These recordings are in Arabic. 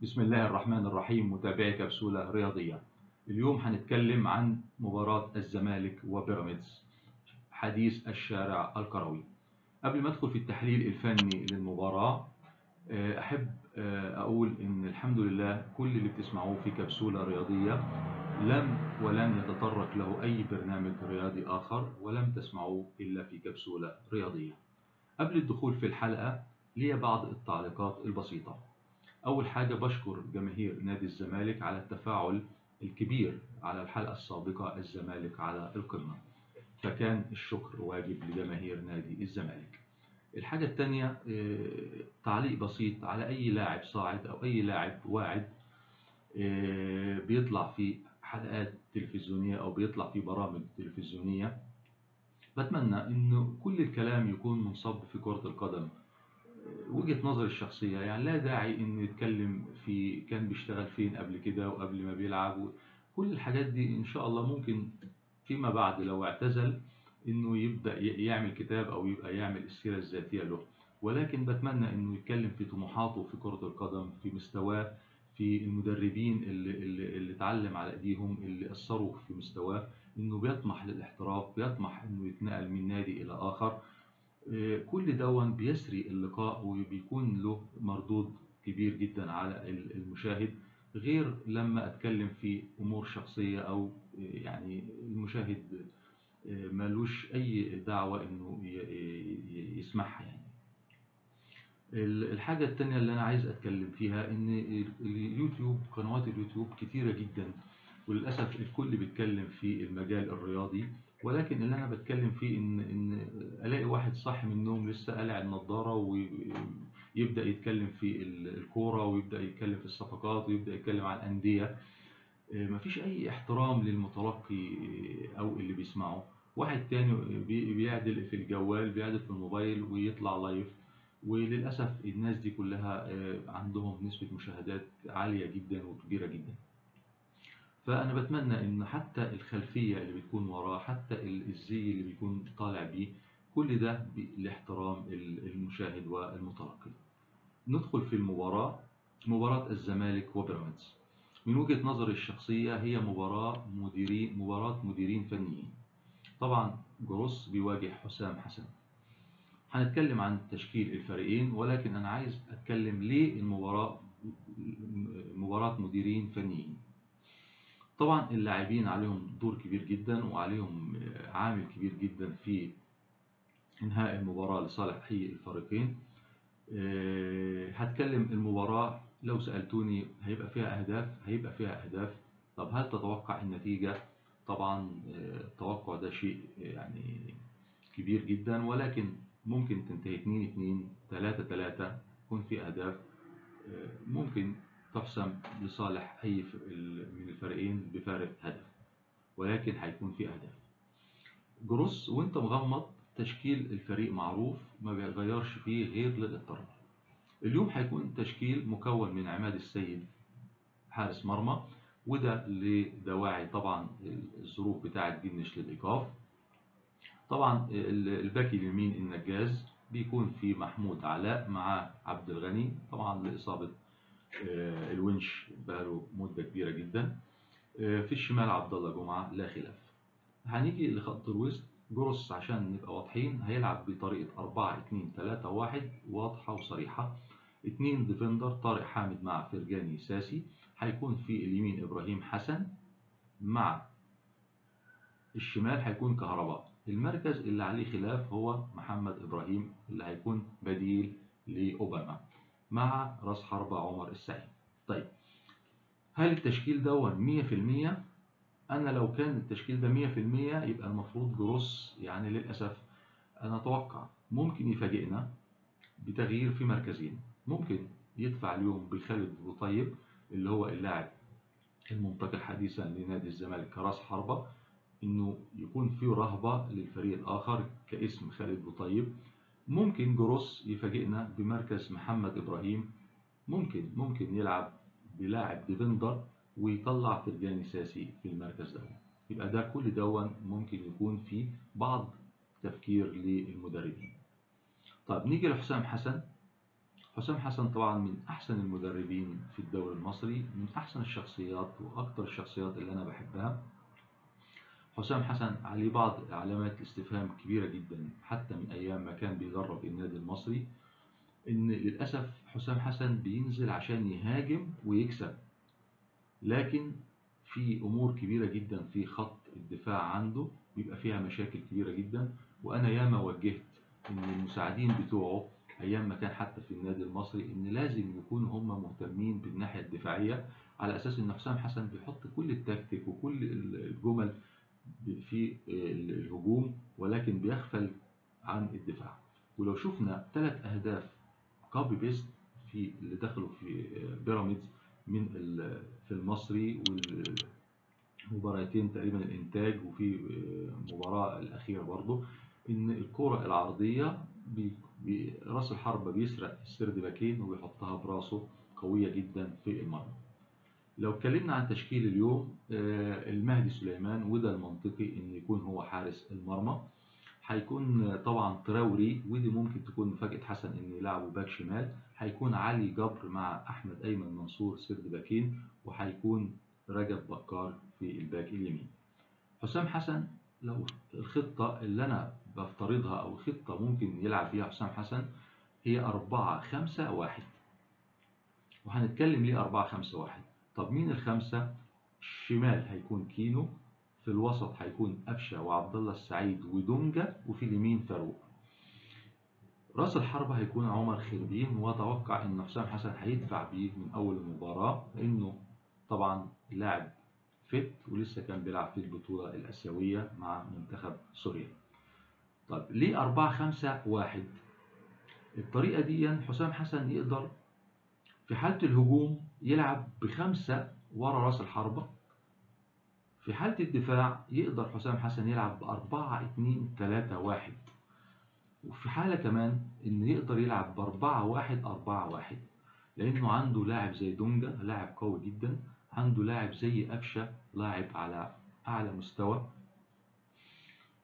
بسم الله الرحمن الرحيم. متابعي كبسولة رياضية، اليوم هنتكلم عن مباراة الزمالك وبيراميدز، حديث الشارع الكروي. قبل ما ادخل في التحليل الفني للمباراة، أحب أقول إن الحمد لله كل اللي بتسمعوه في كبسولة رياضية ولن يتطرق له أي برنامج رياضي آخر، ولم تسمعوه إلا في كبسولة رياضية. قبل الدخول في الحلقة لي بعض التعليقات البسيطة. أول حاجة بشكر جماهير نادي الزمالك على التفاعل الكبير على الحلقة السابقة الزمالك على القمة، فكان الشكر واجب لجماهير نادي الزمالك. الحاجة الثانية تعليق بسيط على أي لاعب صاعد أو أي لاعب واعد بيطلع في حلقات تلفزيونية أو بيطلع في برامج تلفزيونية. بتمنى إنه كل الكلام يكون منصب في كرة القدم، وجهة نظري الشخصية. يعني لا داعي إنه يتكلم في كان بيشتغل فين قبل كده وقبل ما بيلعب، كل الحاجات دي إن شاء الله ممكن فيما بعد لو اعتزل إنه يبدأ يعمل كتاب أو يبقى يعمل السيرة الذاتية له. ولكن بتمنى إنه يتكلم في طموحاته في كرة القدم، في مستواه، في المدربين اللي اتعلم على ايديهم، اللي اثروا في مستواه، انه بيطمح للاحتراف، بيطمح انه يتنقل من نادي الى اخر. كل دون بيسري اللقاء وبيكون له مردود كبير جدا على المشاهد، غير لما اتكلم في امور شخصية او يعني المشاهد مالوش اي دعوة انه يسمعها. يعني الحاجة التانية اللي انا عايز اتكلم فيها ان اليوتيوب، قنوات اليوتيوب كتيرة جدا، وللأسف الكل بيتكلم في المجال الرياضي. ولكن اللي أنا بتكلم فيه إن ألاقي واحد صاحي من النوم لسه قالع النضارة ويبدأ يتكلم في الكورة، ويبدأ يتكلم في الصفقات، ويبدأ يتكلم عن الأندية. مفيش أي احترام للمتلقي أو اللي بيسمعه. واحد تاني بيعدل في الجوال، بيعدل في الموبايل ويطلع لايف. وللأسف الناس دي كلها عندهم نسبة مشاهدات عالية جدا وكبيرة جدا. فأنا بتمنى إن حتى الخلفية اللي بتكون وراه، حتى الزي اللي بيكون طالع بيه، كل ده لاحترام المشاهد والمتلقي. ندخل في المباراة. مباراة الزمالك وبيراميدز من وجهة نظري الشخصية هي مباراة مديرين فنيين. طبعا جروس بيواجه حسام حسن. هنتكلم عن تشكيل الفريقين، ولكن أنا عايز أتكلم ليه المباراة مباراة مديرين فنيين. طبعا اللاعبين عليهم دور كبير جدا وعليهم عامل كبير جدا في انهاء المباراة لصالح اي الفريقين. هتكلم المباراة، لو سألتوني هيبقى فيها اهداف. طب هل تتوقع النتيجة؟ طبعا التوقع ده شيء يعني كبير جدا، ولكن ممكن تنتهي 2-2 3-3، يكون في اهداف ممكن تحسم لصالح أي من الفريقين بفارق هدف، ولكن هيكون في أهداف. جروس وانت مغمض تشكيل الفريق معروف، ما بيغيرش فيه غير للاضطرار. اليوم هيكون تشكيل مكون من عماد السيد حارس مرمى، وده لدواعي طبعا الظروف بتاعة جنش للإيقاف. طبعا الباك اليمين النجاز بيكون في محمود علاء مع عبد الغني، طبعا لإصابة الونش بقاله مدة كبيرة جدا. في الشمال عبد الله جمعة لا خلاف. هنيجي لخط الوسط. جروس عشان نبقى واضحين هيلعب بطريقة 4-2-3-1 واضحة وصريحة. 2 ديفندر، طارق حامد مع فرجاني ساسي. هيكون في اليمين إبراهيم حسن، مع الشمال هيكون كهرباء. المركز اللي عليه خلاف هو محمد إبراهيم اللي هيكون بديل لأوباما، مع راس حربة عمر السعيد. طيب هل التشكيل ده 100%؟ أنا لو كان التشكيل ده 100% يبقى المفروض جروس، يعني للأسف أنا أتوقع ممكن يفاجئنا بتغيير في مركزين. ممكن يدفع اليوم بخالد بوطيب اللي هو اللاعب المنتقل حديثا لنادي الزمالك كراس حربة، إنه يكون في رهبة للفريق الآخر كاسم خالد بوطيب. ممكن جروس يفاجئنا بمركز محمد إبراهيم، ممكن يلعب بلاعب ديفندر ويطلع فرجاني ساسي في المركز ده. يبقى ده كل دون ممكن يكون في بعض تفكير للمدربين. طيب نيجي لحسام حسن. حسام حسن طبعا من أحسن المدربين في الدوري المصري من أحسن الشخصيات وأكثر الشخصيات اللي أنا بحبها. حسام حسن عليه بعض علامات الاستفهام كبيرة جدا حتى من أيام ما كان بيدرب النادي المصري، إن للأسف حسام حسن بينزل عشان يهاجم ويكسب، لكن في أمور كبيرة جدا في خط الدفاع عنده بيبقى فيها مشاكل كبيرة جدا. وأنا ياما وجهت إن المساعدين بتوعه أيام ما كان حتى في النادي المصري إن لازم يكونوا هم مهتمين بالناحية الدفاعية، على أساس إن حسام حسن بيحط كل التكتيك وكل الجمل في الهجوم، ولكن بيغفل عن الدفاع. ولو شفنا 3 أهداف كوبي بيست في اللي دخلوا في بيراميدز من في المصري، والمباراتين تقريبا الانتاج، وفي المباراة الأخيرة برضه، إن الكرة العرضية راس الحربة بيسرق السرد باكين وبيحطها براسه قوية جدا في المرمى. لو اتكلمنا عن تشكيل اليوم، المهدي سليمان، وده المنطقي إن يكون هو حارس المرمى. هيكون طبعا تراوري، ودي ممكن تكون مفاجأة حسن إن يلعبوا باك شمال. هيكون علي جبر مع أحمد أيمن منصور سرد باكين، وهيكون رجب بكار في الباك اليمين. حسام حسن، لو الخطة اللي أنا بفترضها أو خطة ممكن يلعب فيها حسام حسن هي 4-5-1. وهنتكلم ليه 4-5-1. طب مين الخمسة؟ الشمال هيكون كينو، في الوسط هيكون قفشه وعبد الله السعيد ودونجا، وفي اليمين فاروق. راس الحربة هيكون عمر خربين، واتوقع ان حسام حسن هيدفع بيه من اول المباراة، لانه طبعا لاعب فت ولسه كان بيلعب في البطولة الاسيوية مع منتخب سوريا. طب ليه 4-5-1؟ الطريقة دي حسام حسن يقدر في حالة الهجوم يلعب ب5 ورا راس الحربة، في حالة الدفاع يقدر حسام حسن يلعب ب4-2-3-1، وفي حالة كمان إنه يقدر يلعب ب4-1-4-1، لأنه عنده لاعب زي دونجا لاعب قوي جدا، عنده لاعب زي قفشه لاعب على أعلى مستوى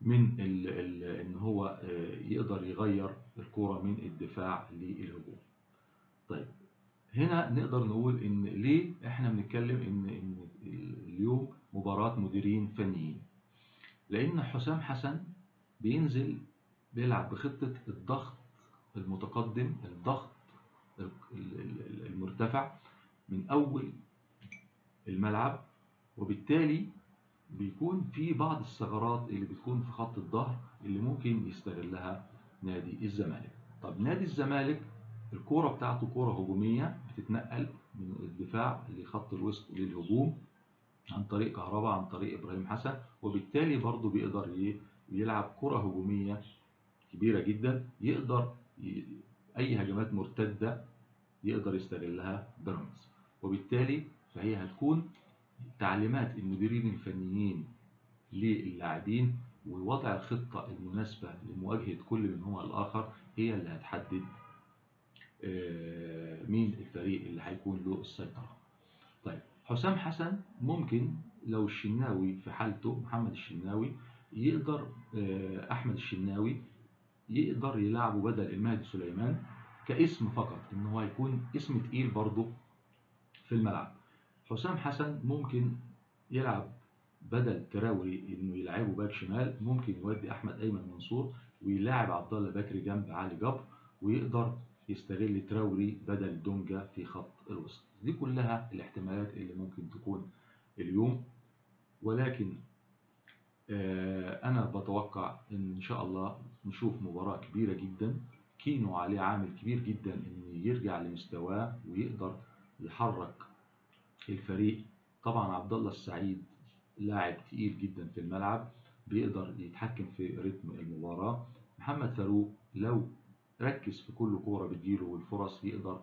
من إن هو يقدر يغير الكرة من الدفاع للهجوم. طيب هنا نقدر نقول إن ليه إحنا بنتكلم إن اليوم مباراة مديرين فنيين، لأن حسام حسن بينزل بيلعب بخطة الضغط المتقدم، الضغط المرتفع من أول الملعب، وبالتالي بيكون في بعض الثغرات اللي بتكون في خط الظهر اللي ممكن يستغلها نادي الزمالك. طب نادي الزمالك الكورة بتاعته كورة هجومية بتتنقل من الدفاع لخط الوسط للهجوم عن طريق كهربا، عن طريق إبراهيم حسن، وبالتالي برضه بيقدر يلعب كرة هجومية كبيرة جدا، يقدر أي هجمات مرتدة يقدر يستغلها بيراميدز. وبالتالي فهي هتكون تعليمات المديرين الفنيين للاعبين ووضع الخطة المناسبة لمواجهة كل منهما الآخر هي اللي هتحدد مين الفريق اللي هيكون له السيطرة. طيب حسام حسن ممكن لو الشناوي في حالته، محمد الشناوي، يقدر أحمد الشناوي يقدر يلعبه بدل المهدي سليمان كاسم فقط، إن هو يكون اسم تقيل برضه في الملعب. حسام حسن ممكن يلعب بدل تراوري إنه يلعبه باك شمال، ممكن يودي أحمد أيمن منصور ويلاعب عبد الله بكري جنب علي جبر، ويقدر يستغل تراوري بدل دونجا في خط الوسط. دي كلها الاحتمالات اللي ممكن تكون اليوم، ولكن أنا بتوقع إن شاء الله نشوف مباراة كبيرة جدا. كينو عليه عامل كبير جدا إن يرجع لمستواه ويقدر يحرك الفريق. طبعا عبد الله السعيد لاعب تقيل جدا في الملعب، بيقدر يتحكم في رتم المباراة. محمد فاروق لو ركز في كل كورة بتجيله والفرص يقدر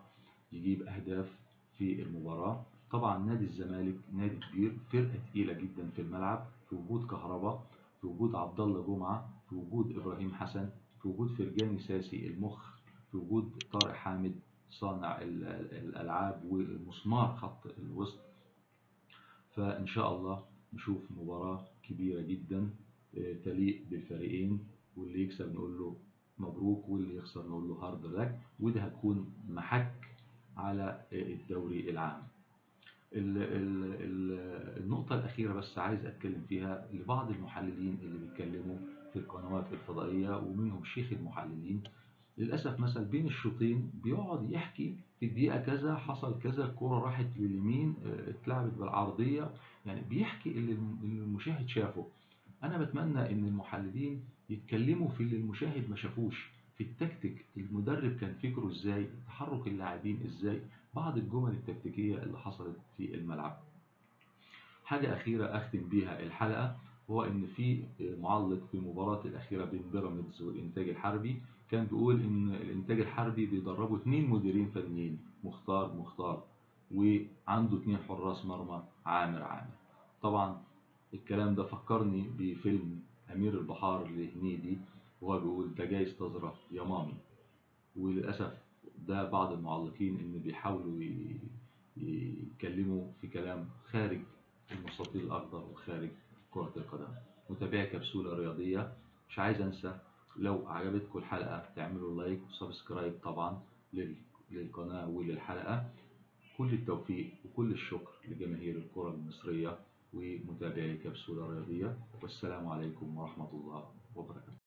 يجيب أهداف في المباراة. طبعا نادي الزمالك نادي كبير، فرقة تقيلة جدا في الملعب، في وجود كهربا، في وجود عبد الله جمعة، في وجود إبراهيم حسن، في وجود فرجاني ساسي المخ، في وجود طارق حامد صانع الألعاب ومسمار خط الوسط. فإن شاء الله نشوف مباراة كبيرة جدا تليق بالفريقين، واللي يكسب نقول له مبروك، واللي يخسر نقول له هارد لك، وده هتكون محك على الدوري العام. النقطة الأخيرة بس عايز أتكلم فيها لبعض المحللين اللي بيتكلموا في القنوات الفضائية، ومنهم شيخ المحللين. للأسف مثلا بين الشوطين بيقعد يحكي في الدقيقة كذا حصل كذا، الكرة راحت لليمين، اتلعبت بالعرضية، يعني بيحكي اللي المشاهد شافه. أنا بتمنى إن المحللين يتكلموا في اللي المشاهد ما شافوش، في التكتيك، المدرب كان فكره إزاي، تحرك اللاعبين إزاي، بعض الجمل التكتيكية اللي حصلت في الملعب. حاجة أخيرة أختم بيها الحلقة، هو إن في معلق في المباراة الأخيرة بين بيراميدز والإنتاج الحربي كان بيقول إن الإنتاج الحربي بيدربوا 2 مديرين فنيين، مختار وعنده 2 حراس مرمى، عامر. طبعا الكلام ده فكرني بفيلم أمير البحار لهنيدي، وهو بيقول ده جايز تظرف يا مامي. وللأسف ده بعض المعلقين إن بيحاولوا يتكلموا في كلام خارج المستطيل الأخضر وخارج كرة القدم. متابعي كبسولة رياضية، مش عايز أنسى لو عجبتكم الحلقة تعملوا لايك وسبسكرايب طبعا للقناة وللحلقة. كل التوفيق وكل الشكر لجماهير الكرة المصرية ومتابعي كبسولة رياضية، والسلام عليكم ورحمة الله وبركاته.